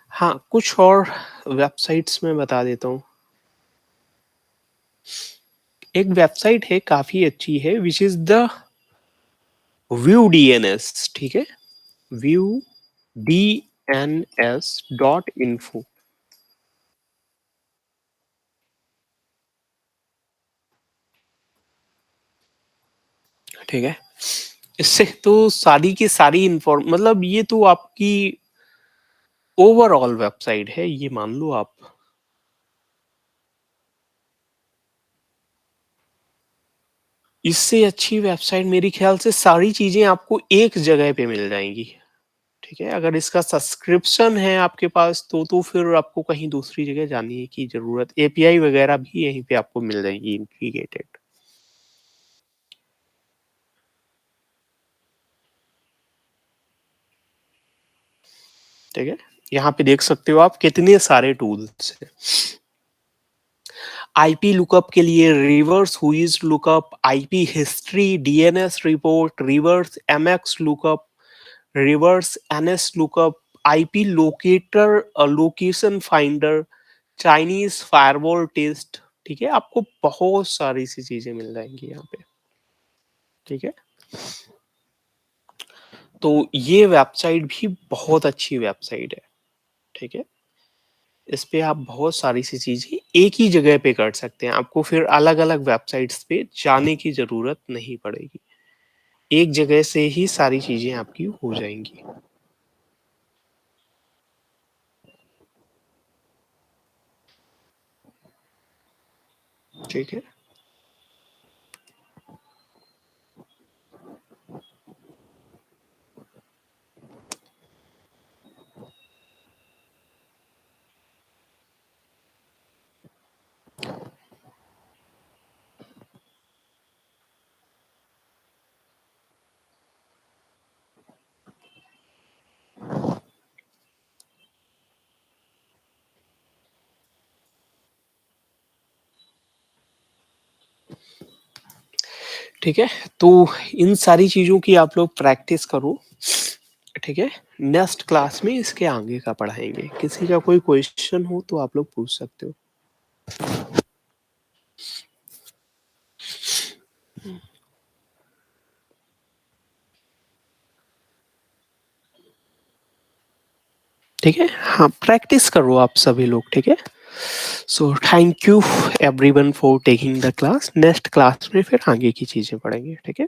हाँ, कुछ और वेबसाइट्स मैं बता देता हूँ। एक वेबसाइट है, काफी अच्छी है, which is the view DNS। ठीक है? View DNS.info। ठीक है? इससे तो सारी की सारी इन्फॉर्म, मतलब ये तो आपकी ओवरऑल वेबसाइट है, ये मान लो आप। इससे अच्छी वेबसाइट मेरी ख्याल से सारी चीजें आपको एक जगह पे मिल जाएंगी। ठीक है? अगर इसका सब्सक्रिप्शन है आपके पास तो फिर आपको कहीं दूसरी जगह जाने की जरूरत, API वगैरह भी यहीं पे आपको मिल जाएंगी इंटीग्रेटेड। ठीक है? यहाँ पे देख सकते हो आप कितने सारे टूल्स हैं। आईपी लुकअप के लिए reverse whois lookup, IP history, DNS report, reverse MX lookup, reverse NS lookup, IP locator, location finder, Chinese firewall test. ठीक है? आपको बहुत सारी सी चीजें मिल जाएंगी यहाँ पे। ठीक है? तो ये वेबसाइट भी बहुत अच्छी वेबसाइट है। ठीक है? इस पे आप बहुत सारी सी चीजें एक ही जगह पे कर सकते हैं, आपको फिर अलग अलग वेबसाइट्स पे जाने की जरूरत नहीं पड़ेगी, एक जगह से ही सारी चीजें आपकी हो जाएंगी। ठीक है? ठीक है? तो इन सारी चीजों की आप लोग प्रैक्टिस करो। ठीक है? नेक्स्ट क्लास में इसके आगे का पढ़ाएंगे। किसी का कोई क्वेश्चन हो तो आप लोग पूछ सकते हो। ठीक है? हाँ, प्रैक्टिस करो आप सभी लोग। ठीक है? So thank you everyone for taking the class. Next class में फिर आगे की चीजें पढ़ेंगे। ठीक है?